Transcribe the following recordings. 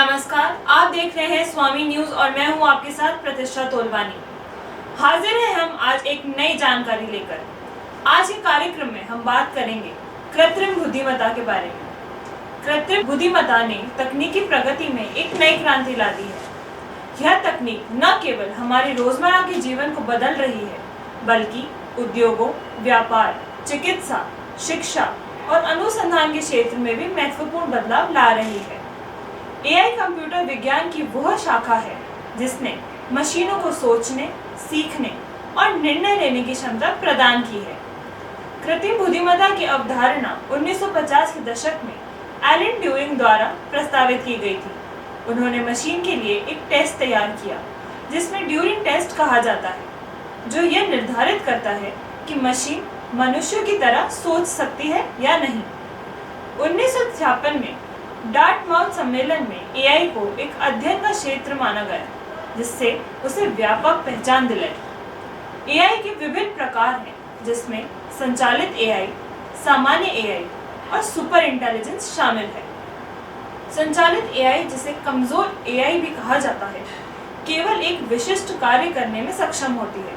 नमस्कार, आप देख रहे हैं स्वामी न्यूज और मैं हूं आपके साथ प्रतिष्ठा तोलवानी। हाजिर हैं हम आज एक नई जानकारी लेकर। आज के कार्यक्रम में हम बात करेंगे कृत्रिम बुद्धिमत्ता के बारे में। कृत्रिम बुद्धिमत्ता ने तकनीकी प्रगति में एक नई क्रांति ला दी है। यह तकनीक न केवल हमारे रोजमर्रा के जीवन को बदल रही है, बल्कि उद्योगों, व्यापार, चिकित्सा, शिक्षा और अनुसंधान के क्षेत्र में भी महत्वपूर्ण बदलाव ला रही है। एआई कंप्यूटर विज्ञान की वह शाखा है जिसने मशीनों को सोचने, सीखने और निर्णय लेने की क्षमता प्रदान की है। कृत्रिम बुद्धिमत्ता की अवधारणा 1950 के दशक में एलन ट्यूरिंग द्वारा प्रस्तावित की गई थी। उन्होंने मशीन के लिए एक टेस्ट तैयार किया जिसमें ट्यूरिंग टेस्ट कहा जाता है, जो यह निर्धारित करता है कि मशीन मनुष्य की तरह सोच सकती है या नहीं। 1956 में डार्टमाउथ सम्मेलन में एआई को एक अध्ययन का क्षेत्र माना गया, जिससे उसे व्यापक पहचान दिलाई। एआई के विभिन्न प्रकार हैं, जिसमें संचालित एआई, सामान्य एआई और सुपर इंटेलिजेंस शामिल है। संचालित एआई, जिसे कमजोर एआई भी कहा जाता है, केवल एक विशिष्ट कार्य करने में सक्षम होती है,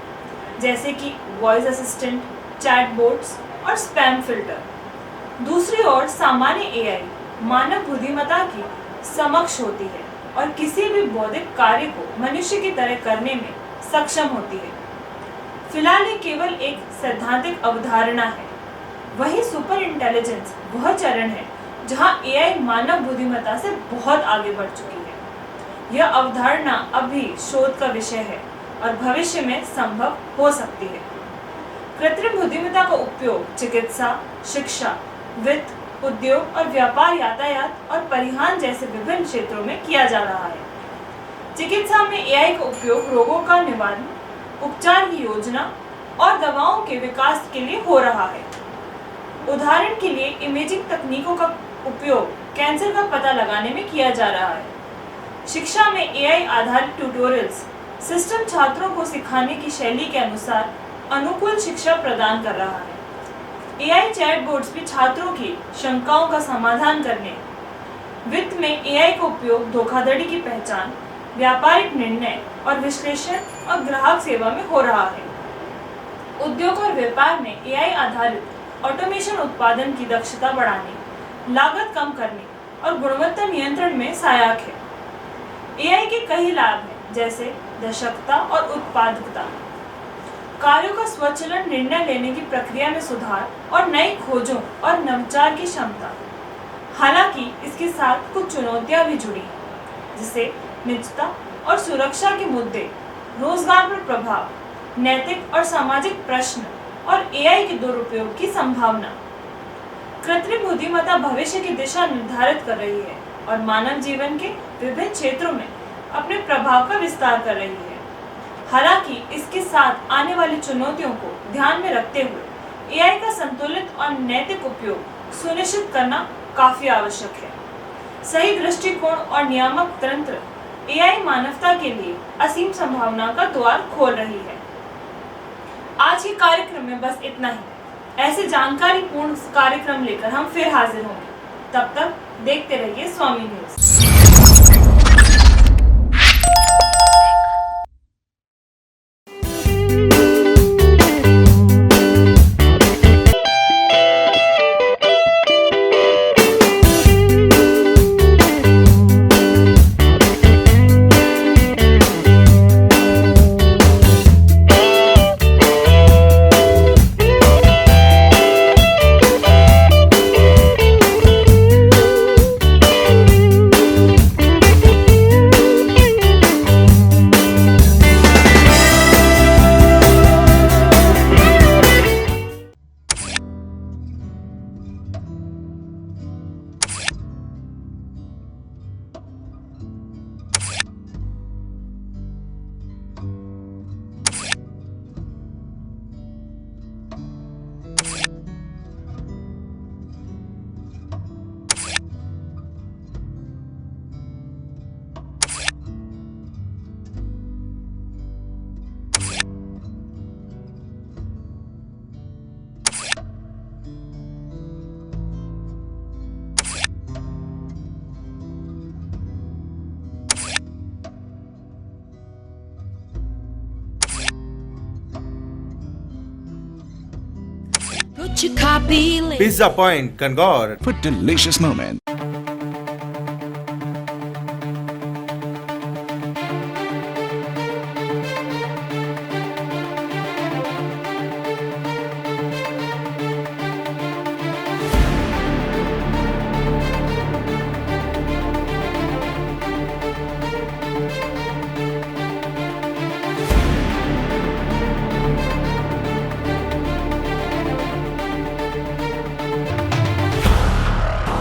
जैसे कि वॉइस असिस्टेंट, चैटबॉट्स और स्पैम फिल्टर। दूसरी ओर सामान्य एआई मानव बुद्धिमत्ता की समकक्ष होती है और किसी भी बौद्धिक कार्य को मनुष्य की तरह करने में सक्षम होती है। फिलहाल ये केवल एक सैद्धांतिक अवधारणा है। वहीं सुपर इंटेलिजेंस वह चरण है जहां एआई मानव बुद्धिमत्ता से बहुत आगे बढ़ चुकी है। यह अवधारणा अभी शोध का विषय है और भविष्य में संभव हो सकती है। कृत्रिम बुद्धिमत्ता का उपयोग चिकित्सा, शिक्षा, वित्त, उद्योग और व्यापार, यातायात और परिवहन जैसे विभिन्न क्षेत्रों में किया जा रहा है। चिकित्सा में एआई का उपयोग रोगों का निवारण, उपचार की योजना और दवाओं के विकास के लिए हो रहा है। उदाहरण के लिए इमेजिंग तकनीकों का उपयोग कैंसर का पता लगाने में किया जा रहा है। शिक्षा में एआई आधारित ट्यूटोरियल्स सिस्टम छात्रों को सिखाने की शैली के अनुसार अनुकूल शिक्षा प्रदान कर रहा है। एआई चैटबॉट्स भी छात्रों की शंकाओं का समाधान करने, वित्त में एआई का उपयोग धोखाधड़ी की पहचान, व्यापारिक निर्णय और विश्लेषण और ग्राहक सेवा में हो रहा है। उद्योग और व्यापार में एआई आधारित ऑटोमेशन उत्पादन की दक्षता बढ़ाने, लागत कम करने और गुणवत्ता नियंत्रण में सहायक है। एआई के कई लाभ हैं, जैसे दक्षता और उत्पादकता, कार्यों का स्वचालन, निर्णय लेने की प्रक्रिया में सुधार और नई खोजों और नवाचार की क्षमता। हालांकि इसके साथ कुछ चुनौतियां भी जुड़ी हैं, जिसे निजता और सुरक्षा के मुद्दे, रोजगार पर प्रभाव, नैतिक और सामाजिक प्रश्न और एआई के दुरुपयोग की संभावना। कृत्रिम बुद्धिमत्ता भविष्य की दिशा निर्धारित कर रही है और मानव जीवन के विभिन्न क्षेत्रों में अपने प्रभाव का विस्तार कर रही है। हालांकि इसके साथ आने वाली चुनौतियों को ध्यान में रखते हुए एआई का संतुलित और नैतिक उपयोग सुनिश्चित करना काफी आवश्यक है। सही दृष्टिकोण और नियामक तंत्र एआई मानवता के लिए असीम संभावना का द्वार खोल रही है। आज के कार्यक्रम में बस इतना ही। ऐसे जानकारी पूर्ण कार्यक्रम लेकर हम फिर हाजिर होंगे। तब तक देखते रहिए स्वामी news. Chicopee. Pizza Point, Kangor. For delicious moments.